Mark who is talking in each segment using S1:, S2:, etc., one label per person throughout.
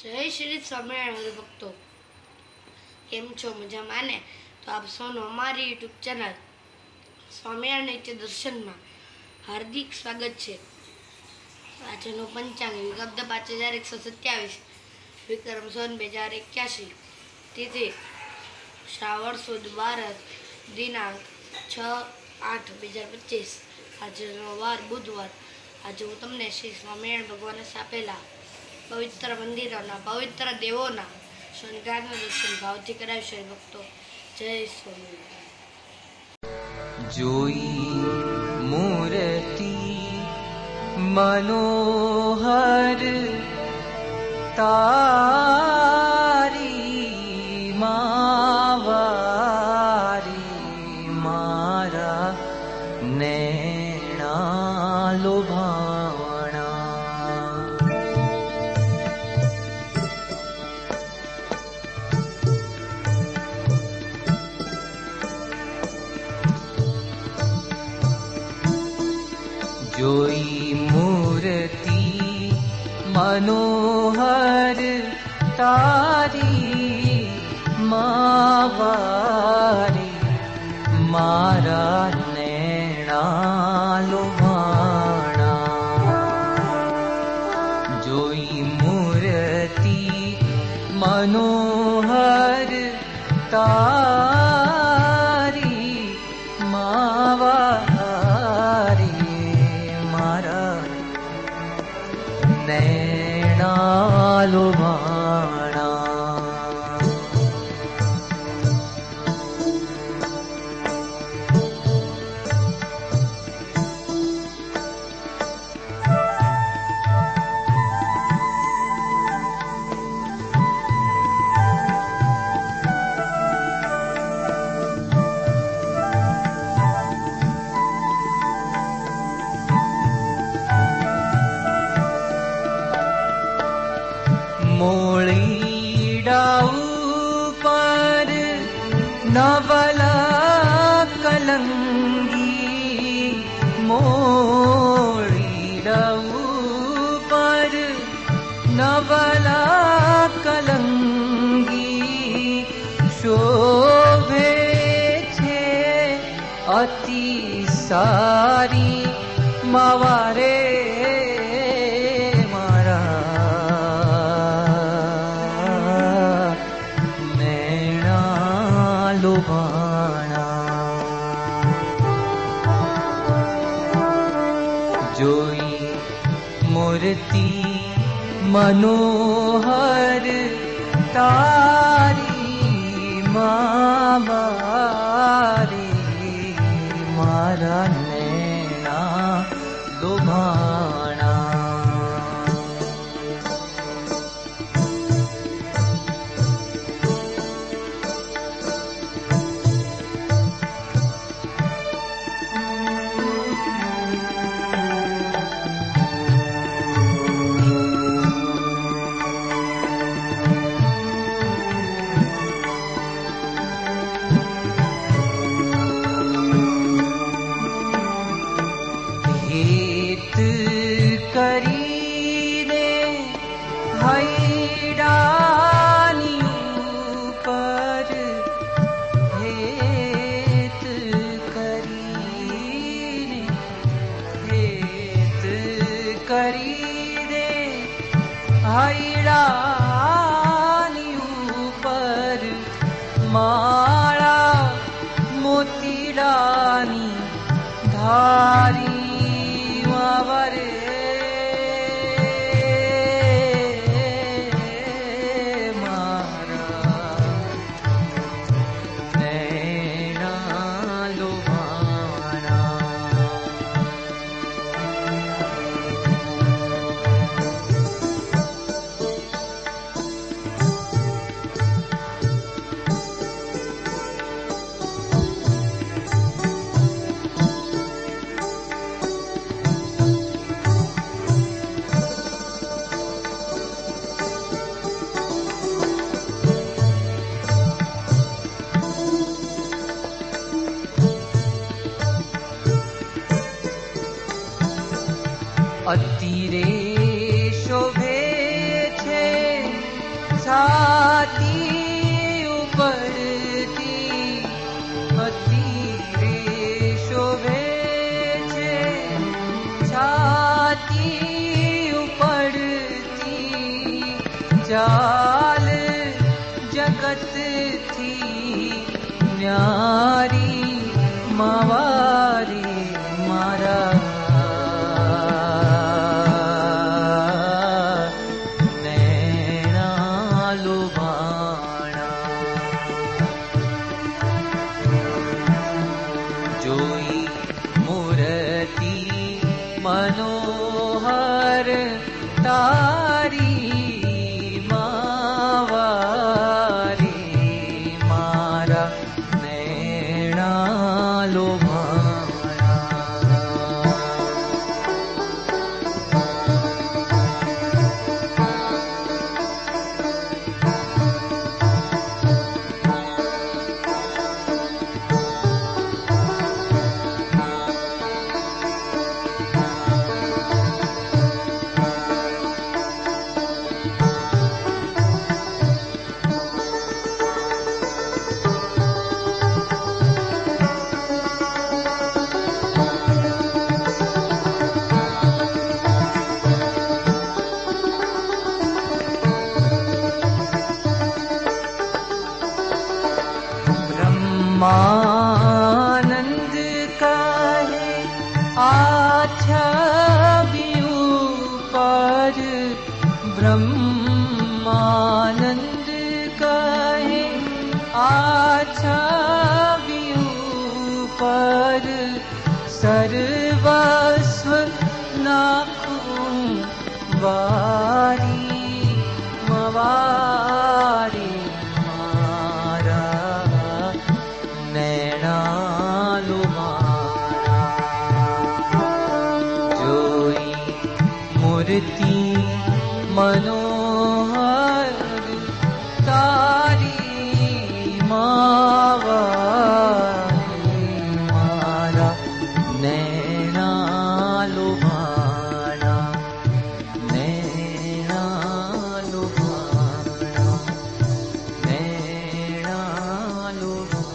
S1: જય શ્રી સ્વામિનારાયણ ભક્તો, કેમ છો? મજામાં ને? તો આપ સૌનું અમારી યુટ્યુબ ચેનલ સ્વામિનારાયણ નિત્ય દર્શનમાં હાર્દિક સ્વાગત છે. આજનું પંચાંગ વિગબ્દ 5127 વિક્રમ સન 2081 તિથિ શ્રાવણ સુદ 12 દિનાંક 6/8/2025 આજનો વાર બુધવાર. આજે હું તમને શ્રી સ્વામિનારાયણ ભગવાને સ્થાપેલા પવિત્ર મંદિરોના પવિત્ર દેવોના શણગારના દર્શન ભાવથી કરાવશે ભક્તો. જય સ્વામિનારાયણ.
S2: જોઈ મૂર્તિ મનોહર તારી માવારી મારા નેણા લોભાણા. જોઈ મૂર્તિ મનોહર તારી માવારી મારા નેણા લોભાણા. જોઈ મૂર્તિ મનોહર તારી માવારી મારા નેણા લોભાણા. મોળીડા ઉપર નવલા કલંગી, મોળીડા ઉપર નવલા કલંગી શોભે છે અતિ સારી માવારે જોઈ મૂર્તિ મનોહર તારી માવારી મારા નેણા લોભાણા. કરીને હૈડાની ઉપર હેત કરીને હૈડાની ઉપર માળા મોતીડાની ધારી માવરે છાતી ઉપરથી અતિરે શોભે છે, છાતી ઉપરથી ચાલ જગતથી ન્યારી માવારી મારા નૈણા લુભાણા. જોઈ મૂર્તિ મનોહર તારી માવારી મારા નૈણા લુભાણા. ब्रह्मानंद कहे आछवियों पर, ब्रह्मानंद कहे आछवियों पर सर्वस्व नाखूं वारी मवारी मारा नैना લુભાણા. જોઈ મૂર્તિ મનોહર તારી માવારી મારા નૈના લુભાણા, નૈણા લુભાણા, નૈણા લુભાણા.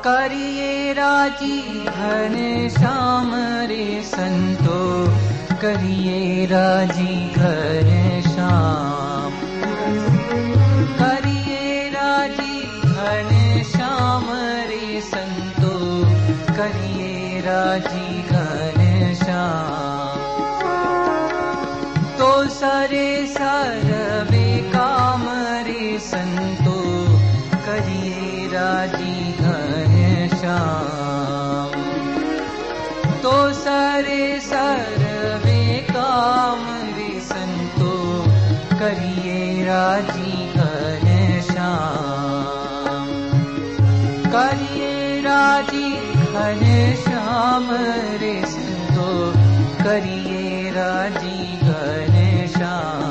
S2: करिए राजी घनश्याम रे संतो, करिए राजी घनश्याम, करिए राजी घनश्याम रे संतो, करिए राजी घनश्याम. तो सरे सर्वे काम रे संतो, करिए राजी घनश्याम. तो सरे सर्वे काम रे संतो, करिए राजी घनश्याम. करिए राजी घनश्याम रे संतो, करिए राजी घनश्याम.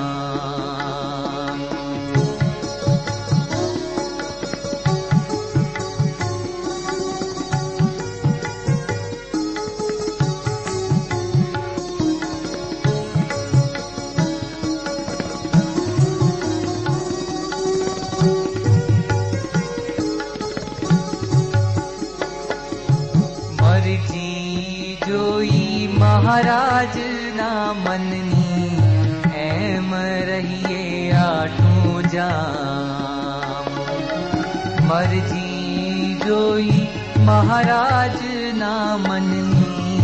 S2: જામ મરજી જોઈ મહારાજ ના મનની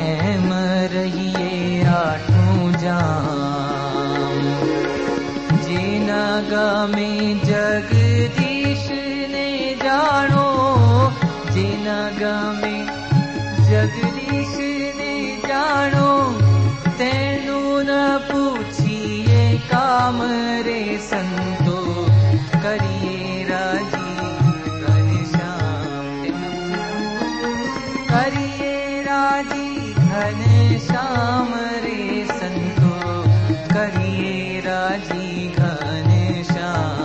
S2: એમ રહીએ આઠું જામ જેના ગામે જગદીશ ને જાણો જેના ગામે જગદીશ ને જાણો તેનું ન પૂછીએ કામ રે સંતો કરીએ રાજી ઘનશ્યામ કરીએ રાજી ઘનશ્યામ રે સંતો કરીએ રાજી ઘનશ્યામ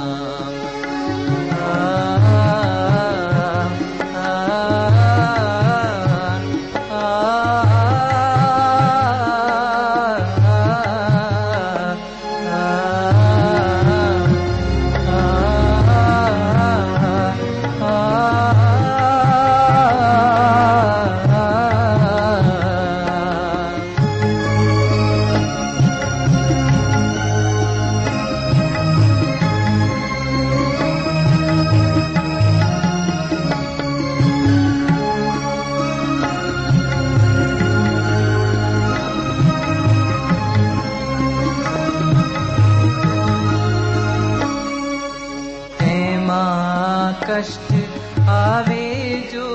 S2: कष्ट आवे जो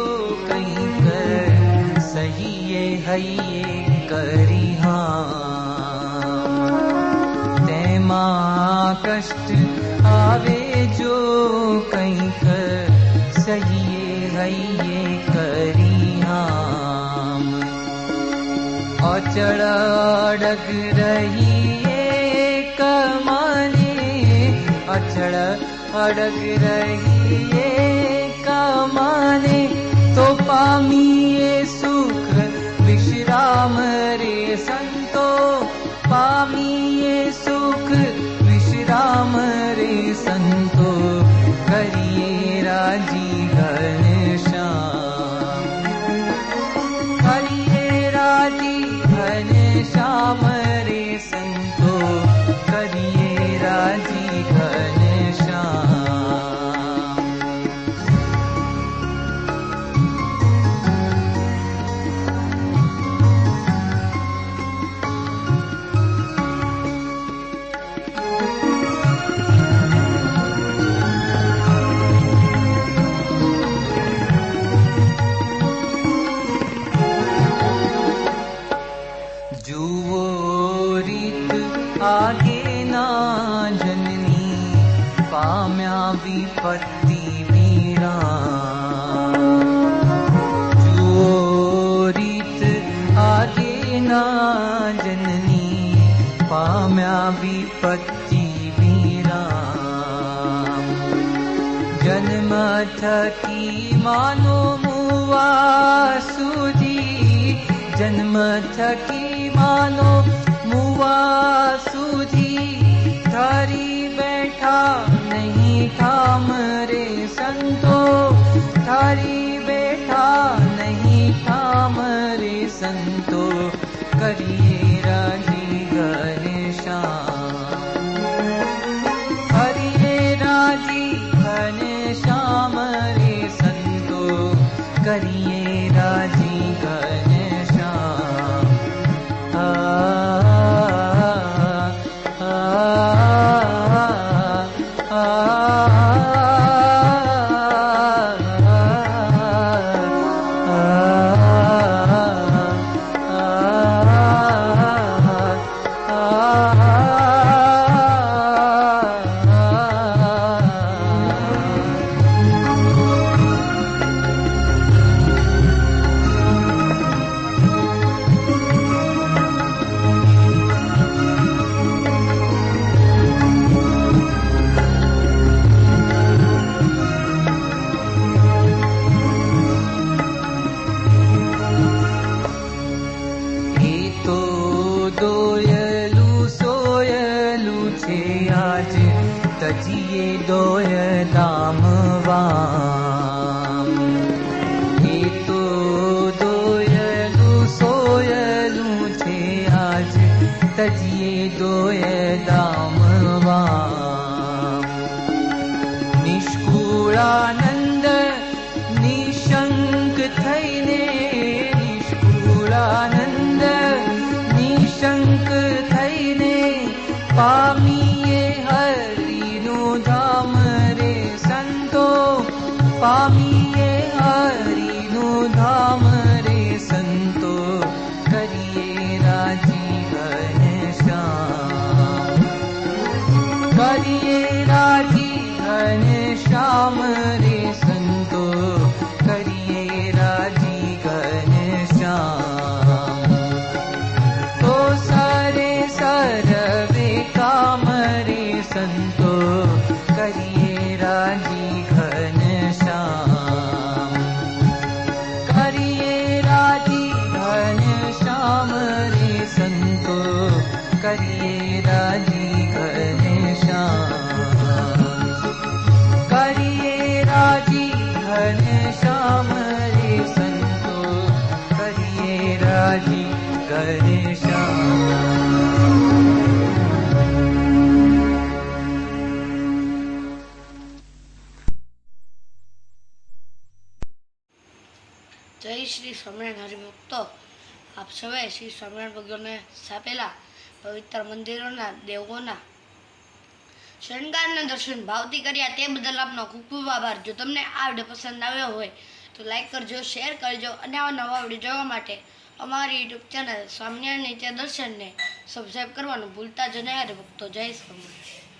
S2: कहीं कर सहिए हइए करी तेमा कष्ट आवे जो कहीं कर सहिए हइए करी अचड़ अड़ग रहिए कमाने अचड़ अड़ग रहिए कमाने तो पामिए सुख विश्राम रे संतो पामिए सुख विश्राम रे संतो करिए राजी घनश्याम करिए राजी घनश्याम रे संतो करिए राजी घनश्याम आगे ना जननी पाम्या विपत्ति वीरा जो रीत आगे ना जननी पाम्या विपत्ति वीरा जन्म थकी मानो मुआ सूजी जन्म थकी मानो मुआ सूझी थारी बैठा नहीं ठाम रे संतो थारी बैठा नहीं ठाम रे संतो करिए राजी घनश्याम करिए राजी घनश्याम रे संतो करिए राजी घनश्याम तजिए दोय दामवाम ये तो दोयलू सोयलू छे आज तजिए दोय दामवाम પામીએ હરિનું ધામ રે સંતો, પામીએ હરિનું ધામ રે સંતો, કરીએ રાજી ઘનશ્યામ, કરીએ રાજી ઘનશ્યામ રે સંતો, કરીએ રાજી ઘનશ્યામ. તો સરે સરવે કામ રે સંતો, કરીએ રાજી ઘનશ્યામ, કરીએ રાજી ઘનશ્યામ રે સંતો, કરીએ રાજી ઘનશ્યામ, કરીએ રાજી ઘનશ્યામ રે સંતો, કરીએ રાજી ઘનશ્યામ.
S1: જય શ્રી સ્વામિનારાયણ હરિભક્તો, આપ સૌએ શ્રી સ્વામિનારાયણ ભગવાનને સ્થાપેલા પવિત્ર મંદિરોના દેવોના શણગારના દર્શન ભાવથી કર્યા તે બદલ આપનો ખૂબ ખૂબ આભાર. જો તમને આ વિડીયો પસંદ આવ્યો હોય તો લાઈક કરજો, શેર કરજો અને આવા નવા વિડીયો જોવા માટે અમારી યુટ્યુબ ચેનલ સ્વામિનારાયણ નિત્ય દર્શનને સબસ્ક્રાઈબ કરવાનું ભૂલતા જ નહીં હરિભક્તો. જય સ્વામિનારાયણ.